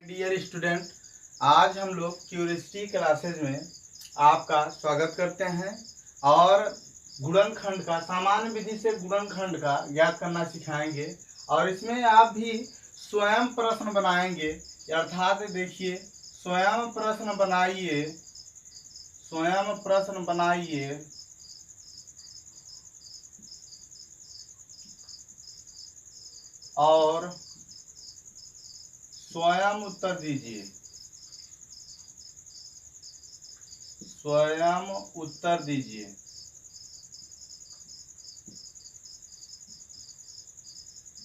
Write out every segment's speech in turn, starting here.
Dear student, आज हम लोग क्यूरियोसिटी क्लासेज में आपका स्वागत करते हैं और गुणनखंड का सामान्य विधि से गुणनखंड का ज्ञात करना सिखाएंगे। और इसमें आप भी स्वयं प्रश्न बनाएंगे, अर्थात देखिए स्वयं प्रश्न बनाइए और स्वयं उत्तर दीजिए।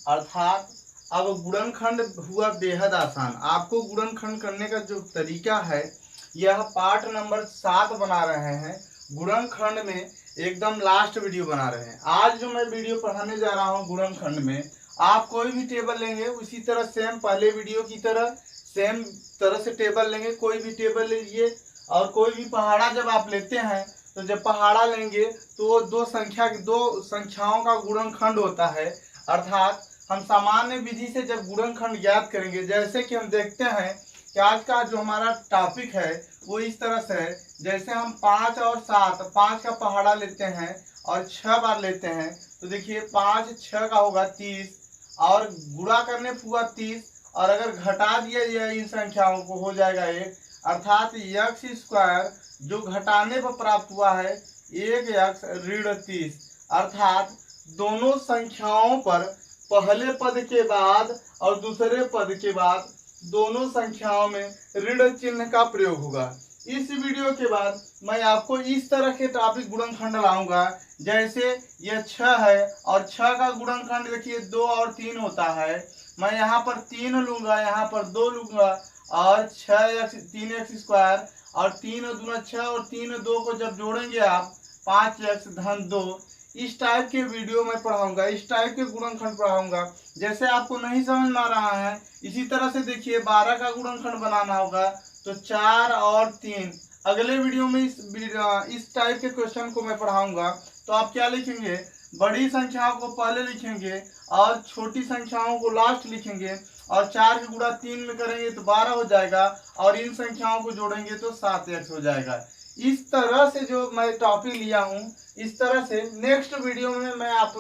अर्थात अब गुणनखंड हुआ बेहद आसान। आपको गुणनखंड करने का जो तरीका है यह पार्ट नंबर 7 बना रहे हैं। गुणनखंड में एकदम लास्ट वीडियो बना रहे हैं। आज जो मैं वीडियो पढ़ाने जा रहा हूँ गुणनखंड में, आप कोई भी टेबल लेंगे उसी तरह सेम पहले वीडियो की तरह सेम तरह से टेबल लेंगे। कोई भी टेबल लीजिए और कोई भी पहाड़ा जब आप लेते हैं तो जब पहाड़ा लेंगे तो वो दो संख्याओं का गुणनखंड होता है। अर्थात हम सामान्य विधि से जब गुणनखंड ज्ञात करेंगे, जैसे कि हम देखते हैं कि आज का जो हमारा टॉपिक है वो इस तरह से है। जैसे हम 5 और 7, 5 का पहाड़ा लेते हैं और 6 बार लेते हैं तो देखिए 5 6 का होगा 30 और गुणा करने हुआ 30 और अगर घटा दिया जाए इन संख्याओं को हो जाएगा 1। अर्थात x स्क्वायर जो घटाने पर प्राप्त हुआ है 1x ऋण 30। अर्थात दोनों संख्याओं पर पहले पद के बाद और दूसरे पद के बाद दोनों संख्याओं में ऋण चिन्ह का प्रयोग होगा। इस वीडियो के बाद मैं आपको इस तरह के टॉपिक गुणनखंड लाऊंगा। जैसे यह 6 है और 6 का गुणनखंड देखिए 2 और 3 होता है। मैं यहाँ पर 3 लूंगा, यहाँ पर 2 लूंगा और 3x स्क्वायर और 3 दूना 6 और 3 2 को जब जोड़ेंगे आप 5x धन 2। इस टाइप के वीडियो में पढ़ाऊंगा, इस टाइप के गुणनखंड पढ़ाऊंगा। जैसे आपको नहीं समझ में आ रहा है इसी तरह से देखिए 12 का गुणनखंड बनाना होगा तो 4 और 3। अगले वीडियो में इस टाइप के क्वेश्चन को मैं पढ़ाऊंगा। तो आप क्या लिखेंगे, बड़ी संख्याओं को पहले लिखेंगे और छोटी संख्याओं को लास्ट लिखेंगे और 4 के गुणा 3 में करेंगे तो 12 हो जाएगा और इन संख्याओं को जोड़ेंगे तो 7x हो जाएगा। इस तरह से जो मैं टॉपिक लिया हूँ इस तरह से नेक्स्ट वीडियो में मैं आप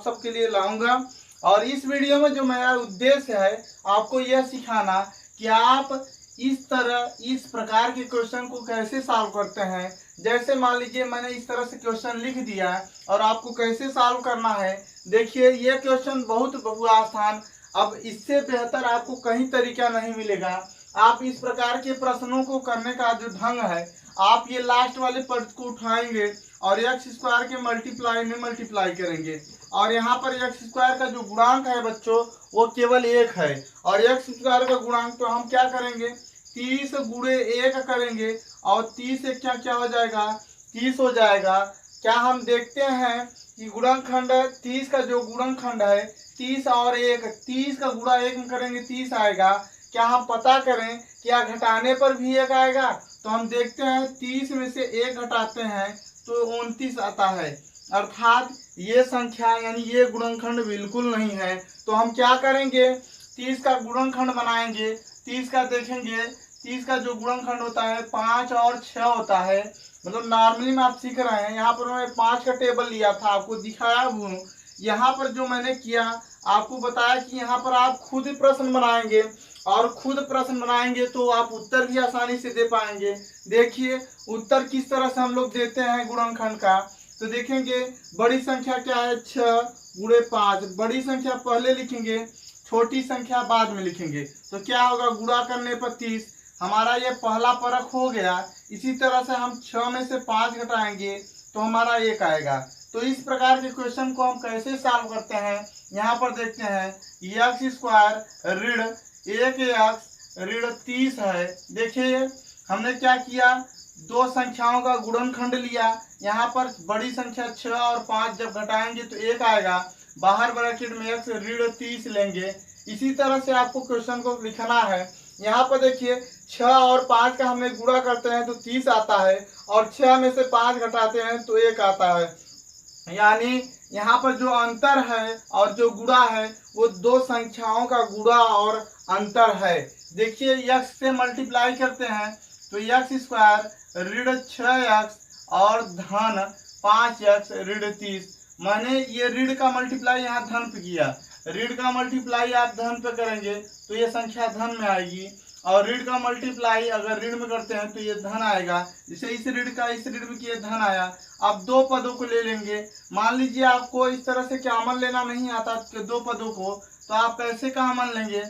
सबके लिए लाऊंगा। और इस वीडियो में जो मेरा उद्देश्य है आपको यह सिखाना कि आप इस प्रकार के क्वेश्चन को कैसे सॉल्व करते हैं। जैसे मान लीजिए मैंने इस तरह से क्वेश्चन लिख दिया और आपको कैसे सॉल्व करना है। देखिए ये क्वेश्चन बहुत आसान, अब इससे बेहतर आपको कहीं तरीका नहीं मिलेगा। आप इस प्रकार के प्रश्नों को करने का जो ढंग है, आप ये लास्ट वाले पद को उठाएंगे और x स्क्वायर के मल्टीप्लाई में मल्टीप्लाई करेंगे और यहाँ पर x स्क्वायर का जो गुणांक है बच्चों वो केवल 1 है और x स्क्वायर का गुणांक तो हम क्या करेंगे 30 गुणे 1 करेंगे और 30 से क्या हो जाएगा 30 हो जाएगा। क्या हम देखते हैं कि गुणनखंड 30 का जो गुणनखंड है 30 और 1, 30 का गुणा 1 में करेंगे 30 आएगा। क्या हम पता करें क्या घटाने पर भी 1 आएगा? तो हम देखते हैं 30 में से 1 घटाते हैं तो 29 आता है। अर्थात ये संख्या यानी ये गुणनखंड बिल्कुल नहीं है। तो हम क्या करेंगे 30 का गुणनखंड बनाएंगे। 30 का देखेंगे, 30 का जो गुणनखंड होता है 5 और 6 होता है। मतलब नॉर्मली में आप सीख रहे हैं। यहाँ पर मैं 5 का टेबल लिया था, आपको दिखाया हूँ। यहाँ पर जो मैंने किया आपको बताया कि यहाँ पर आप खुद प्रश्न बनाएंगे और खुद प्रश्न बनाएंगे तो आप उत्तर भी आसानी से दे पाएंगे। देखिए उत्तर किस तरह से हम लोग देते हैं गुणनखंड का। तो देखेंगे बड़ी संख्या क्या है 6 गुणे 5, बड़ी संख्या पहले लिखेंगे, छोटी संख्या बाद में लिखेंगे। तो क्या होगा गुणा करने पर 30, हमारा ये पहला परख हो गया। इसी तरह से हम 6 में से 5 घटाएंगे तो हमारा 1 आएगा। तो इस प्रकार के क्वेश्चन को हम कैसे सॉल्व करते हैं यहाँ पर देखते हैं। x स्क्वायर ऋण 1x ऋण 30 है। देखिए हमने क्या किया, दो संख्याओं का गुणनखंड लिया। यहाँ पर बड़ी संख्या 6 और 5 जब घटाएंगे तो 1 आएगा, बाहर ब्रैकेट में x ऋण 30 लेंगे। इसी तरह से आपको क्वेश्चन को लिखना है। यहाँ पर देखिए 6 और 5 का हमने गुणा करते हैं तो 30 आता है और 6 में से 5 घटाते हैं तो 1 आता है। यानी यहाँ पर जो अंतर है और जो गुणा है वो दो संख्याओं का गुणा और अंतर है। देखिए यक्स से मल्टीप्लाई करते हैं तो यक्स स्क्वायर ऋण 6x और धन 5x ऋण 30। मैंने ये ऋण का मल्टीप्लाई यहाँ धन पे किया, ऋण का मल्टीप्लाई आप धन पे करेंगे तो ये संख्या धन में आएगी, और ऋण का मल्टीप्लाई अगर ऋण में करते हैं तो ये धन आएगा। जैसे इस ऋण का इस ऋण में किया धन आया। अब दो पदों को ले लेंगे। मान लीजिए आपको इस तरह से कॉमन लेना नहीं आता दो पदों को, तो आप कैसे कॉमन लेंगे?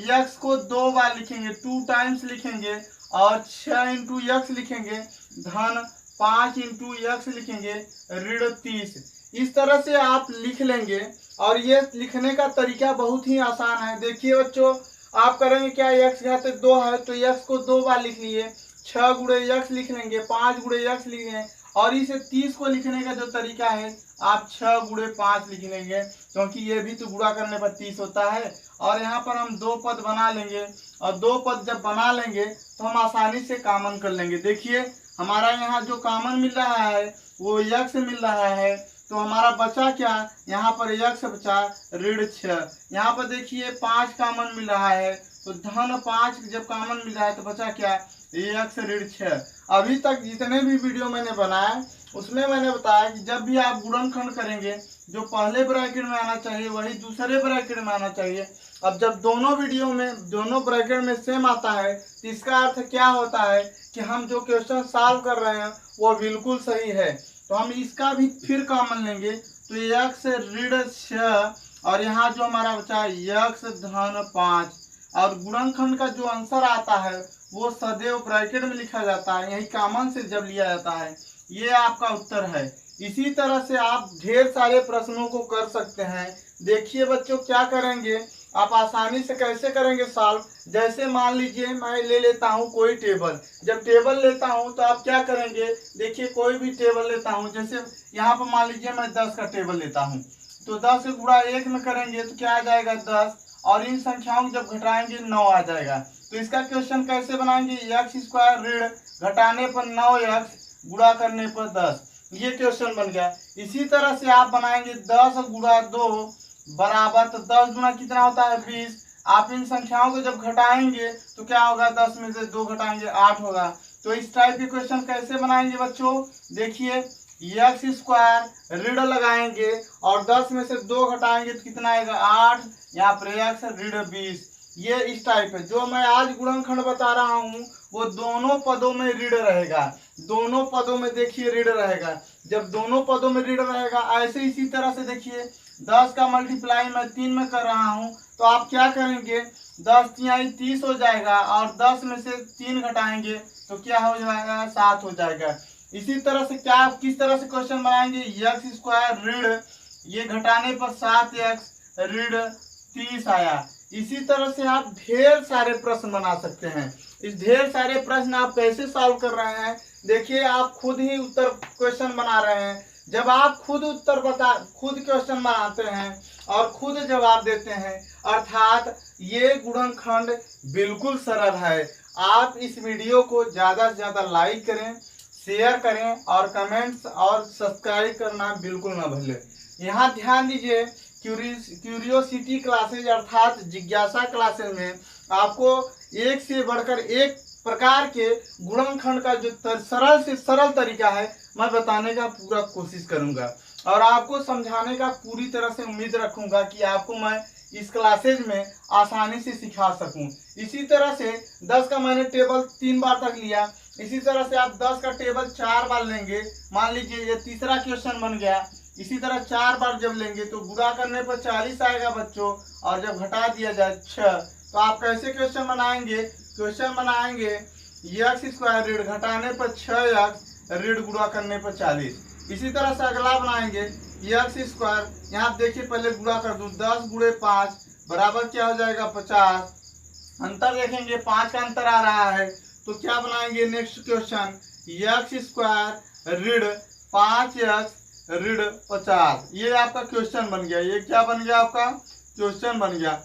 यक्स को 2 बार लिखेंगे, 2 टाइम्स लिखेंगे, और 6 इंटू यक्स लिखेंगे, धन 5 इंटू यक्स लिखेंगे, ऋण 30। इस तरह से आप लिख लेंगे, और ये लिखने का तरीका बहुत ही आसान है। देखिए बच्चों, आप करेंगे क्या, यक्स घाते 2 है तो यक्स को 2 बार लिख लिए, 6 गुणे यक्स लिख लेंगे, 5 गुणे यक्स लिख लेंगे, और इसे 30 को लिखने का जो तरीका है आप 6 गुणे 5 लिख लेंगे, क्योंकि ये भी तो गुणा करने पर 30 होता है। और यहाँ पर हम 2 पद बना लेंगे, और 2 पद जब बना लेंगे तो हम आसानी से कॉमन कर लेंगे। देखिए हमारा यहाँ जो कॉमन मिल रहा है वो यक्स मिल रहा है, तो हमारा बचा क्या, यहाँ पर यक्स बचा ऋण 6। यहाँ पर देखिए 5 कॉमन मिल रहा है, तो धन 5 जब कॉमन मिल रहा है तो बचा क्या, यक्स ऋण 6। अभी तक जितने भी वीडियो मैंने बनाया उसमें मैंने बताया कि जब भी आप गुणनखंड करेंगे जो पहले ब्रैकेट में आना चाहिए वही दूसरे ब्रैकेट में आना चाहिए। अब जब दोनों वीडियो में दोनों ब्रैकेट में सेम आता है तो इसका अर्थ क्या होता है कि हम जो क्वेश्चन सॉल्व कर रहे हैं वो बिल्कुल सही है। तो हम इसका भी फिर कॉमन लेंगे, तो यक्स ऋण 6 और यहाँ जो हमारा बचा है यक्स धन 5, और गुणनखंड का जो आंसर आता है वो सदैव ब्रैकेट में लिखा जाता है, यही कॉमन से जब लिया जाता है। ये आपका उत्तर है। इसी तरह से आप ढेर सारे प्रश्नों को कर सकते हैं। देखिए बच्चों क्या करेंगे, आप आसानी से कैसे करेंगे सॉल्व। जैसे मान लीजिए मैं ले लेता हूँ कोई टेबल, जब टेबल लेता हूँ तो आप क्या करेंगे, देखिए कोई भी टेबल लेता हूँ, जैसे यहाँ पर मान लीजिए मैं 10 का टेबल लेता हूँ, तो 10 से गुणा 1 में करेंगे तो क्या आ जाएगा 10, और इन संख्याओं को जब घटाएंगे 9 आ जाएगा। तो इसका क्वेश्चन कैसे बनाएंगे, यक्स स्क्वायर ऋण घटाने पर 9x गुणा करने पर 10, ये क्वेश्चन बन गया। इसी तरह से आप बनाएंगे 10 गुणा 2 बराबर, तो 10 गुना कितना होता है 20। आप इन संख्याओं को जब घटाएंगे तो क्या होगा, 10 में से 2 घटाएंगे 8 होगा। तो इस टाइप के क्वेश्चन कैसे बनाएंगे बच्चों, देखिए यक्स स्क्वायर ऋण लगाएंगे और 10 में से 2 घटाएंगे तो कितना आएगा 8, यहाँ पर यक्स ऋण 20। ये इस टाइप है। जो मैं आज गुणनखंड बता रहा हूँ वो दोनों पदों में ऋण रहेगा, दोनों पदों में देखिए ऋण रहेगा। जब दोनों पदों में ऋण रहेगा ऐसे इसी तरह से देखिए 10 का मल्टीप्लाई मैं 3 में कर रहा हूँ, तो आप क्या करेंगे 10 तिहाई 30 हो जाएगा, और 10 में से 3 घटाएंगे तो क्या हो जाएगा 7 हो जाएगा। इसी तरह से क्या आप किस तरह से क्वेश्चन बनाएंगे, यक्स स्क्वायर ऋण ये घटाने पर 7x ऋण 30 आया। इसी तरह से आप ढेर सारे प्रश्न बना सकते हैं। इस ढेर सारे प्रश्न आप कैसे सॉल्व कर रहे हैं, देखिए आप खुद ही उत्तर क्वेश्चन बना रहे हैं। जब आप खुद खुद क्वेश्चन बनाते हैं और खुद जवाब देते हैं, अर्थात ये गुणनखंड बिल्कुल सरल है। आप इस वीडियो को ज़्यादा से ज़्यादा लाइक करें, शेयर करें, और कमेंट्स और सब्सक्राइब करना बिल्कुल ना भूलें। यहाँ ध्यान दीजिए, क्यूरियोसिटी क्लासेज अर्थात जिज्ञासा क्लासेज में आपको एक से बढ़कर एक प्रकार के गुणनखंड का जो सरल से सरल तरीका है मैं बताने का पूरा कोशिश करूंगा, और आपको समझाने का पूरी तरह से उम्मीद रखूंगा कि आपको मैं इस क्लासेज में आसानी से सिखा सकूं। इसी तरह से 10 का मैंने टेबल 3 बार तक लिया, इसी तरह से आप 10 का टेबल 4 बार लेंगे। मान लीजिए ये तीसरा क्वेश्चन बन गया। इसी तरह 4 बार जब लेंगे तो गुणा करने पर 40 आएगा बच्चों, और जब घटा दिया जाए 6, तो आप कैसे क्वेश्चन बनाएंगे, क्वेश्चन बनाएंगे यक्स स्क्वायर ऋण घटाने पर 6x ऋण गुणा करने पर 40। इसी तरह से अगला बनाएंगे यक्स स्क्वायर, यहाँ देखिए पहले गुणा कर दूं, 10 गुणे 5 बराबर क्या हो जाएगा 50। अंतर देखेंगे 5 का अंतर आ रहा है, तो क्या बनाएंगे नेक्स्ट क्वेश्चन, यक्स स्क्वायर ऋण 5x ऋण 50। ये आपका क्वेश्चन बन गया। ये क्या बन गया, आपका क्वेश्चन बन गया।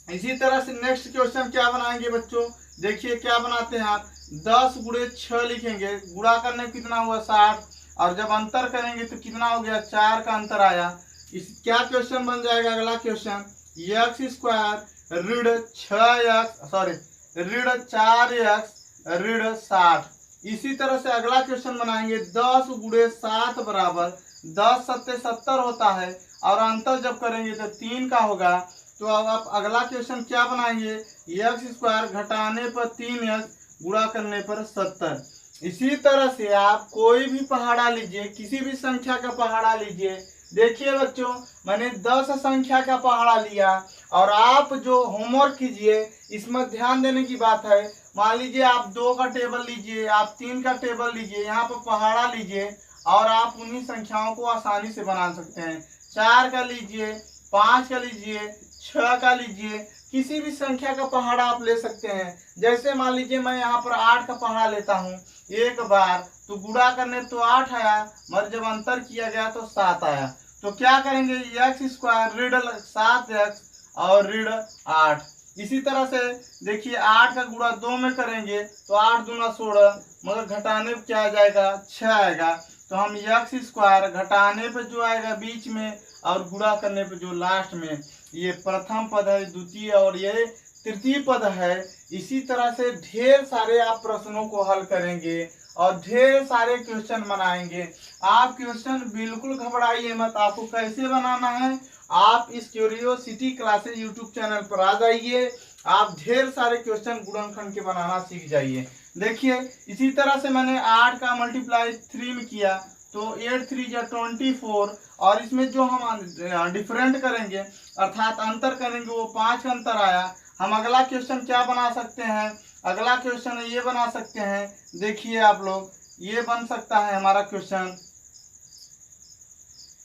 इसी तरह से नेक्स्ट क्वेश्चन क्या बनाएंगे बच्चों, देखिए क्या बनाते हैं आप, 10 गुणे 6 लिखेंगे, गुणा करने कितना हुआ 60, और जब अंतर करेंगे तो कितना हो गया 4 का अंतर आया। इस क्या क्वेश्चन बन जाएगा अगला क्वेश्चन, यक्स स्क्वायर ऋण 6x ऋण 4x ऋण 60। इसी तरह से अगला क्वेश्चन बनाएंगे 10 गुणे 7 बराबर 10 सत्ते 70 होता है और अंतर जब करेंगे तो 3 का होगा। तो अब आप अगला क्वेश्चन क्या बनाएंगे, एक्स स्क्वायर घटाने पर 3x गुणा करने पर 70। इसी तरह से आप कोई भी पहाड़ा लीजिए, किसी भी संख्या का पहाड़ा लीजिए। देखिए बच्चों, मैंने 10 संख्या का पहाड़ा लिया और आप जो होमवर्क कीजिए इसमें ध्यान देने की बात है। मान लीजिए आप 2 का टेबल लीजिए, आप 3 का टेबल लीजिए, यहाँ पर पहाड़ा लीजिए और आप उन्हीं संख्याओं को आसानी से बना सकते हैं। 4 का लीजिए, 5 का लीजिए, 6 का लीजिए, किसी भी संख्या का पहाड़ा आप ले सकते हैं। जैसे मान लीजिए मैं यहाँ पर 8 का पहाड़ा लेता हूँ, एक बार तो गुणा करने तो 8 आया, मगर जब अंतर किया गया तो 7 आया। तो क्या करेंगे, एक्स स्क्वायर ऋण 7x और ऋण 8। इसी तरह से देखिए 8 का गुणा 2 में करेंगे तो 8 दूना 16, मगर घटाने पे क्या आ जाएगा, 6 आएगा। तो हम एक्स स्क्वायर घटाने पे जो आएगा बीच में और गुणा करने पे जो लास्ट में, ये प्रथम पद है, द्वितीय और ये तृतीय पद है। इसी तरह से ढेर सारे आप प्रश्नों को हल करेंगे और ढेर सारे क्वेश्चन बनाएंगे। आप क्वेश्चन बिल्कुल घबराइए मत। आपको कैसे बनाना है, आप इस क्यूरियोसिटी क्लासेज यूट्यूब चैनल पर आ जाइए, आप ढेर सारे क्वेश्चन गुणनखंड के बनाना सीख जाइए। देखिए इसी तरह से मैंने 8 का मल्टीप्लाई 3 में किया तो 8 3 या 24, और इसमें जो हम डिफरेंट करेंगे अर्थात अंतर करेंगे वो 5 का अंतर आया। हम अगला क्वेश्चन क्या बना सकते हैं, अगला क्वेश्चन ये बना सकते हैं। देखिए आप लोग, ये बन सकता है हमारा क्वेश्चन,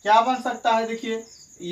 क्या बन सकता है, देखिए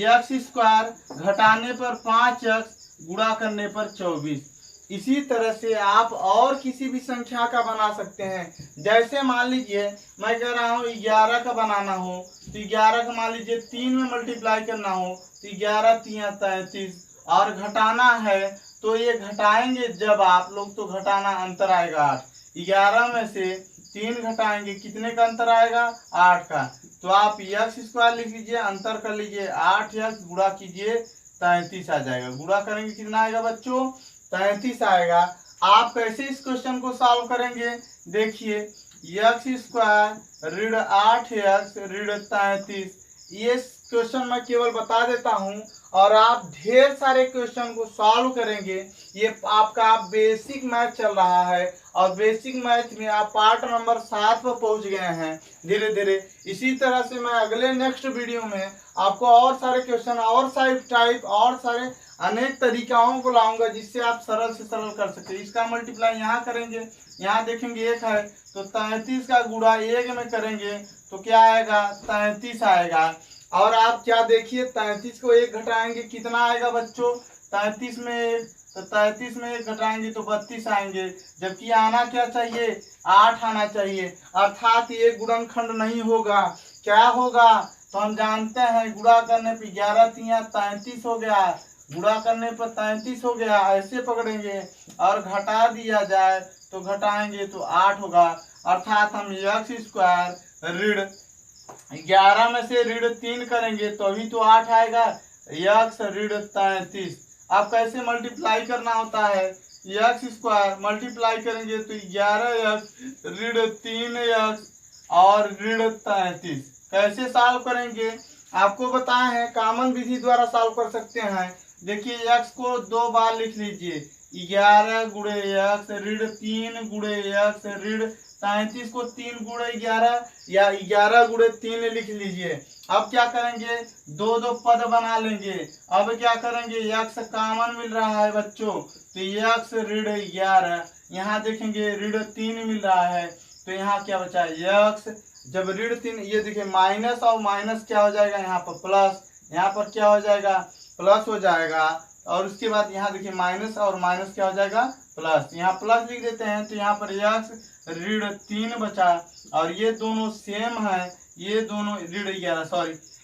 एक्स स्क्वायर घटाने पर 5x गुणा करने पर 24। इसी तरह से आप और किसी भी संख्या का बना सकते हैं। जैसे मान लीजिए मैं कह रहा हूँ 11 का बनाना हो तो 11 का मान लीजिए 3 में मल्टीप्लाई करना हो तो 11 3 33, और घटाना है तो ये घटाएंगे जब आप लोग तो घटाना अंतर आएगा 8। 11 में से 3 घटाएंगे कितने का अंतर आएगा, 8 का। तो आप एक्स स्क्वायर लिख लीजिए, अंतर कर लीजिए 8x गुणा कीजिए 33 आ जाएगा। गुणा करेंगे कितना आएगा बच्चों, 33 आएगा। आप कैसे इस क्वेश्चन को सॉल्व करेंगे, देखिए एक्स स्क्वायर ऋण 8x ऋण 33, ये क्वेश्चन मैं केवल बता देता हूं और आप ढेर सारे क्वेश्चन को सॉल्व करेंगे। ये आपका बेसिक मैथ चल रहा है और बेसिक मैथ में आप पार्ट नंबर 7 पर पहुंच गए हैं धीरे धीरे। इसी तरह से मैं अगले नेक्स्ट वीडियो में आपको और सारे क्वेश्चन और सारे टाइप और सारे अनेक तरीकाओं को लाऊंगा जिससे आप सरल से सरल कर सकते हैं। इसका मल्टीप्लाई यहाँ करेंगे, यहाँ देखेंगे 1 है तो 33 का गुणा 1 में करेंगे तो क्या आएगा, 33 आएगा। और आप क्या देखिए 33 को 1 घटाएंगे कितना आएगा बच्चों, 33 में 1, तो 33 में 1 घटाएंगे तो 32 आएंगे। जबकि आना क्या चाहिए, 8 आना चाहिए। अर्थात ये गुणनखंड नहीं होगा, क्या होगा, तो हम जानते हैं गुणा करने पे 11 3 33 हो गया, गुणा करने पर 33 हो गया, ऐसे पकड़ेंगे और घटा दिया जाए तो घटाएंगे तो 8 होगा। अर्थात हम एक्स स्क्वायर ऋण 11 में से ऋण 3 करेंगे तो अभी तो 8 आएगा, एक्स ऋण 33। आप कैसे मल्टीप्लाई करना होता है, एक्स स्क्वायर मल्टीप्लाई करेंगे तो 11x ऋण 3x और ऋण 33। कैसे सॉल्व करेंगे आपको बताए हैं, कॉमन विधि द्वारा सॉल्व कर सकते हैं। देखिए x को 2 बार लिख लीजिए, 11 गुणे x ऋण 3 गुणे x ऋण 33 को 3 गुणे 11 या 11 गुणे 3 लिख लीजिए। अब क्या करेंगे, 2 2 पद बना लेंगे। अब क्या करेंगे, x कॉमन मिल रहा है बच्चों तो x ऋण 11, यहाँ देखेंगे ऋण 3 मिल रहा है तो यहाँ क्या बचा x, जब ऋण 3, ये देखिए माइनस और माइनस क्या हो जाएगा यहाँ पर प्लस, यहाँ पर क्या हो जाएगा प्लस हो जाएगा, और उसके बाद यहाँ देखिए माइनस और माइनस क्या हो जाएगा प्लस, यहाँ प्लस लिख देते हैं तो यहाँ पर x ऋण 3 बचा, और ये दोनों सेम है, ये दोनों ऋण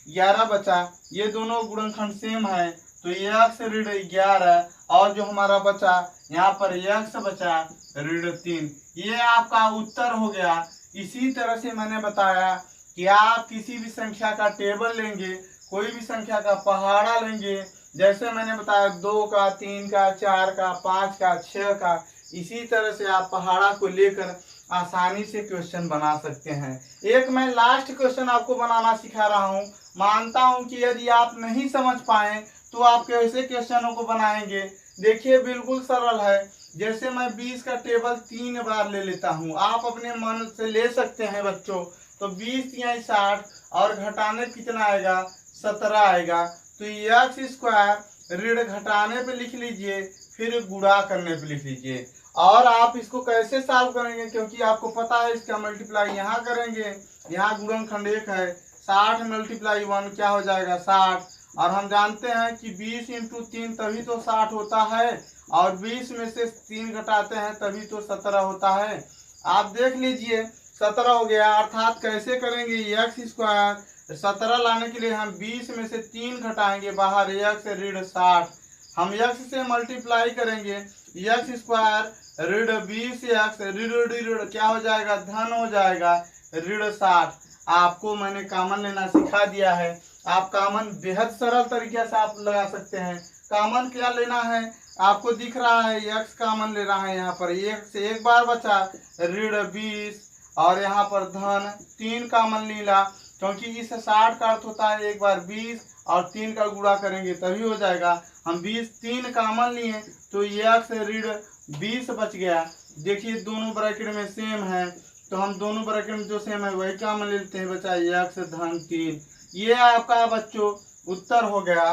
11 बचा, ये दोनों गुणनखंड सेम है तो x ऋण 11 और जो हमारा बचा यहाँ पर x बचा ऋण 3। ये आपका उत्तर हो गया। इसी तरह से मैंने बताया कि आप किसी भी संख्या का टेबल लेंगे, कोई भी संख्या का पहाड़ा लेंगे, जैसे मैंने बताया 2 का 3 का 4 का 5 का 6 का, इसी तरह से आप पहाड़ा को लेकर आसानी से क्वेश्चन बना सकते हैं। एक मैं लास्ट क्वेश्चन आपको बनाना सिखा रहा हूँ। मानता हूँ कि यदि आप नहीं समझ पाए तो आप कैसे क्वेश्चनों को बनाएंगे। देखिए बिल्कुल सरल है। जैसे मैं 20 का टेबल 3 बार ले लेता हूँ, आप अपने मन से ले सकते हैं बच्चों। तो 20 या 60 और घटाने कितना आएगा, 17 आएगा। तो एक्स स्क्वायर ऋण घटाने पे लिख लीजिए, फिर गुणा करने पे लिख लीजिए। और आप इसको कैसे सॉल्व करेंगे, क्योंकि आपको पता है इसका मल्टीप्लाई यहाँ करेंगे, यहाँ गुणनखंड 1 है, 60 मल्टीप्लाई 1 क्या हो जाएगा 60। और हम जानते हैं कि 20 इंटू 3 तभी तो 60 होता है, और 20 में से 3 घटाते हैं तभी तो 17 होता है। आप देख लीजिए 17 हो गया। अर्थात कैसे करेंगे, एक्स स्क्वायर 17 लाने के लिए हम 20 में से 3 घटाएंगे, बाहर एक्स ऋण 60, हम एक्स से मल्टीप्लाई करेंगे, एक्स स्क्वायर ऋण 20 एक्स ऋण क्या हो जाएगा, धन हो जाएगा ऋण 60। आपको मैंने कॉमन लेना सिखा दिया है। आप कॉमन बेहद सरल तरीके से आप लगा सकते हैं। कॉमन क्या लेना है, आपको दिख रहा है एक्स कॉमन ले रहा है, यहाँ पर एक से एक बार बचा ऋण 20 और यहाँ पर धन 3 कॉमन लीला, क्योंकि इस 60 का अर्थ होता है एक बार 20 और 3 का गुणा करेंगे तभी हो जाएगा। हम 3 कॉमन लिए तो एक्स ऋण 20 बच गया। देखिए दोनों ब्रैकेट में सेम है, तो हम दोनों ब्रैकेट में जो सेम है वही कॉमन लेते हैं, बचा एक्स धन 3। ये आपका बच्चों उत्तर हो गया।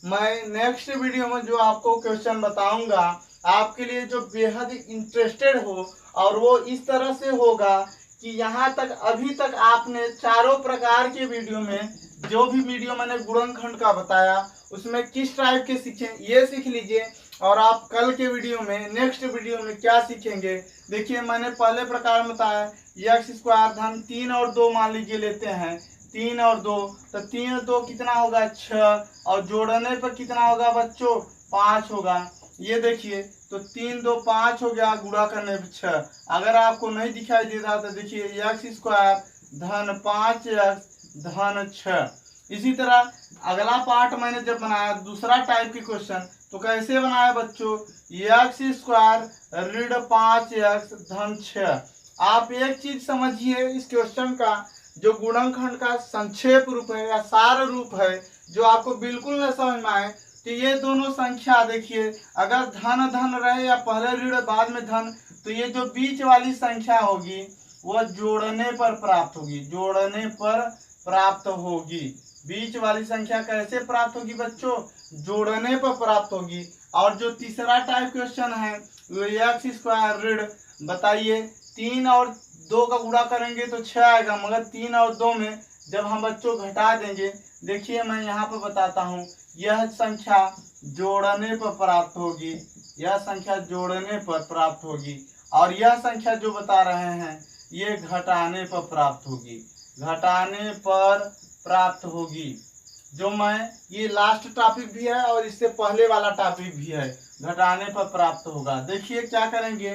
मैं नेक्स्ट वीडियो में जो आपको क्वेश्चन बताऊंगा आपके लिए जो बेहद इंटरेस्टेड हो, और वो इस तरह से होगा कि यहाँ तक अभी तक आपने चारों प्रकार के वीडियो में जो भी वीडियो मैंने गुणनखंड का बताया उसमें किस टाइप के सीखे ये सीख लीजिए। और आप कल के वीडियो में नेक्स्ट वीडियो में क्या सीखेंगे, देखिए मैंने पहले प्रकार में बताया एक्स स्क्वायर धन 3 और 2 मान लीजिए लेते हैं, 3 और 2, तो 3 और 2 कितना होगा 6, और जोड़ने पर कितना होगा बच्चों 5 होगा। ये देखिए तो 3 2 5 हो गया, गुणा करने पर 6। अगर आपको नहीं दिखाई दे रहा तो देखिए एक्स स्क्वायर धन 5 एक्स धन 6। इसी तरह अगला पार्ट मैंने जब बनाया दूसरा टाइप के क्वेश्चन, तो कैसे बनाया बच्चों, एक्स स्क्वायर ऋण 5 एक्स धन 6। आप एक चीज समझिए, इस क्वेश्चन का जो गुणनखंड का संक्षेप रूप है या सार रूप है, जो आपको बिल्कुल न समझ में आए तो ये दोनों संख्या देखिए, अगर धन धन रहे या पहले ऋण बाद में धन, तो ये जो बीच वाली संख्या होगी वह जोड़ने पर प्राप्त होगी, जोड़ने पर प्राप्त होगी। बीच वाली संख्या कैसे प्राप्त होगी बच्चों, जोड़ने पर प्राप्त होगी। और जो तीसरा टाइप क्वेश्चन है वो एक्स स्क्वायर ऋण, बताइए 3 और 2 का गुणा करेंगे तो 6 आएगा, मगर 3 और 2 में जब हम बच्चों घटा देंगे, देखिए मैं यहाँ पर बताता हूँ, यह संख्या जोड़ने पर प्राप्त होगी, यह संख्या जोड़ने पर प्राप्त होगी। और यह संख्या जो बता रहे हैं ये घटाने पर प्राप्त होगी, घटाने पर प्राप्त होगी। जो मैं ये लास्ट टॉपिक भी है और इससे पहले वाला टॉपिक भी है, घटाने पर प्राप्त होगा। देखिए क्या करेंगे,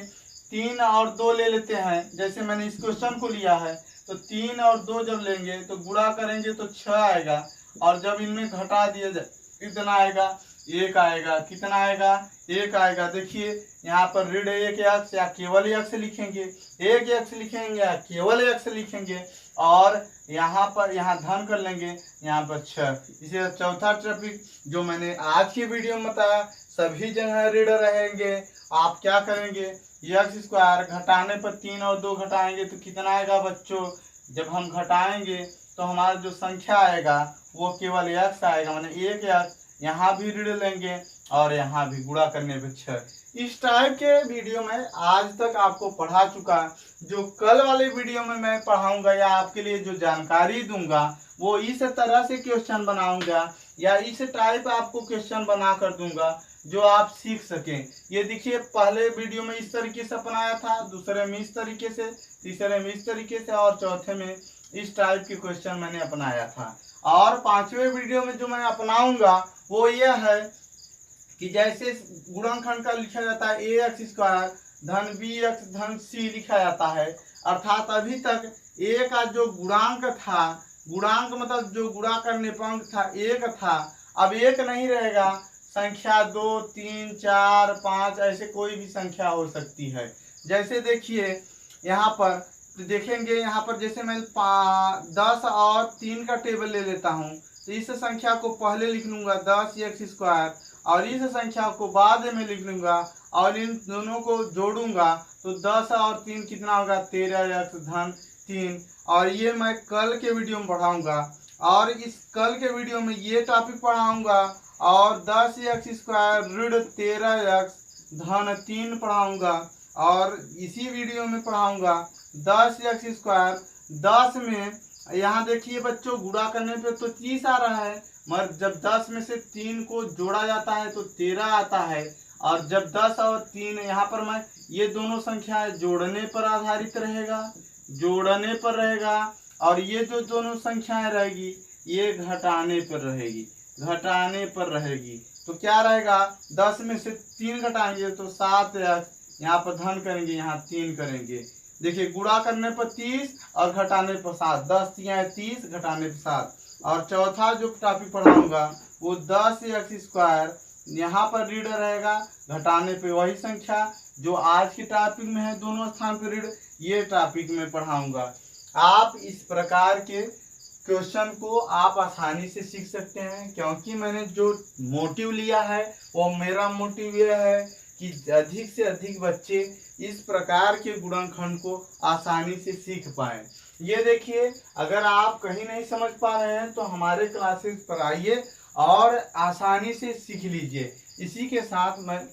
3 और 2 ले लेते हैं, जैसे मैंने इस क्वेश्चन को लिया है, तो 3 और 2 जब लेंगे तो गुणा करेंगे तो 6 आएगा, और जब इनमें घटा दिया जाए कितना आएगा, 1 आएगा। कितना आएगा, 1 आएगा। देखिए यहाँ पर ऋण 1 एक्स या केवल एक्स लिखेंगे, 1 एक्स लिखेंगे या केवल एक्स लिखेंगे, और यहाँ पर यहाँ धन कर लेंगे, यहाँ पर 6। इसी चौथा टॉपिक जो मैंने आज की वीडियो में बताया, सभी जगह ऋण रहेंगे। आप क्या करेंगे, एक्स स्क्वायर घटाने पर 3 और 2 घटाएंगे तो कितना आएगा बच्चों, जब हम घटाएंगे तो हमारा जो संख्या आएगा वो केवल एक्स आएगा, माने 1 एक्स। यहाँ भी ऋण लेंगे और यहाँ भी गुणा करने पे 6। इस टाइप के वीडियो में आज तक आपको पढ़ा चुका, जो कल वाले वीडियो में मैं पढ़ाऊंगा या आपके लिए जो जानकारी दूंगा वो इस तरह से क्वेश्चन बनाऊंगा या इस टाइप आपको क्वेश्चन बना कर दूंगा जो आप सीख सकें। ये देखिए पहले वीडियो में इस तरीके से अपनाया था, दूसरे में इस तरीके से, तीसरे में इस तरीके से, और चौथे में इस टाइप के क्वेश्चन मैंने अपनाया था। और 5वें वीडियो में जो मैं अपनाऊंगा वो ये है कि जैसे गुणनखंड का लिखा जाता है ए एक्स स्क्वायर धन बी एक्स धन सी लिखा जाता है, अर्थात अभी तक ए का जो गुणांक था, गुणांक मतलब जो गुणा करने पर अंक था 1 था, अब 1 नहीं रहेगा, संख्या 2, 3, 4, 5 ऐसे कोई भी संख्या हो सकती है। जैसे देखिए यहाँ पर तो देखेंगे, यहाँ पर जैसे मैं 10 और 3 का टेबल ले लेता हूँ, तो इस संख्या को पहले लिख लूंगा 10x², और इस संख्या को बाद में लिख लूंगा और इन दोनों को जोड़ूंगा तो 10 और 3 कितना होगा 13x3। और ये मैं कल के वीडियो में पढ़ाऊंगा, और इस कल के वीडियो में ये टॉपिक पढ़ाऊंगा, और 10x² ऋण 13x3 पढ़ाऊंगा, और इसी वीडियो में पढ़ाऊंगा 10x²। 10 में यहाँ देखिए बच्चों, गुणा करने पे तो 30 आ रहा है, मगर जब 10 में से 3 को जोड़ा जाता है तो 13 आता है। और जब 10 और 3 यहाँ पर मैं ये दोनों संख्याएं जोड़ने पर आधारित रहेगा, जोड़ने पर रहेगा, और ये जो दोनों संख्याएं रहेगी ये घटाने पर रहेगी, घटाने पर रहेगी। तो क्या रहेगा, 10 में से 3 घटाएंगे तो 7x, यहाँ पर धन करेंगे यहाँ 3 करेंगे। देखिए गुणा करने पर 30 और घटाने पर 7, 10 3 30 घटाने पर 7। और चौथा जो टॉपिक पढ़ाऊंगा वो 10x², यहाँ पर ऋण रहेगा, घटाने पे वही संख्या जो आज के टॉपिक में है दोनों स्थान पर ऋण, ये टॉपिक में पढ़ाऊंगा। आप इस प्रकार के क्वेश्चन को आप आसानी से सीख सकते हैं, क्योंकि मैंने जो मोटिव लिया है वो मेरा मोटिव यह है कि अधिक से अधिक बच्चे इस प्रकार के गुणनखंड को आसानी से सीख पाएं। ये देखिए, अगर आप कहीं नहीं समझ पा रहे हैं तो हमारे क्लासेस पर आइए और आसानी से सीख लीजिए। इसी के साथ मैं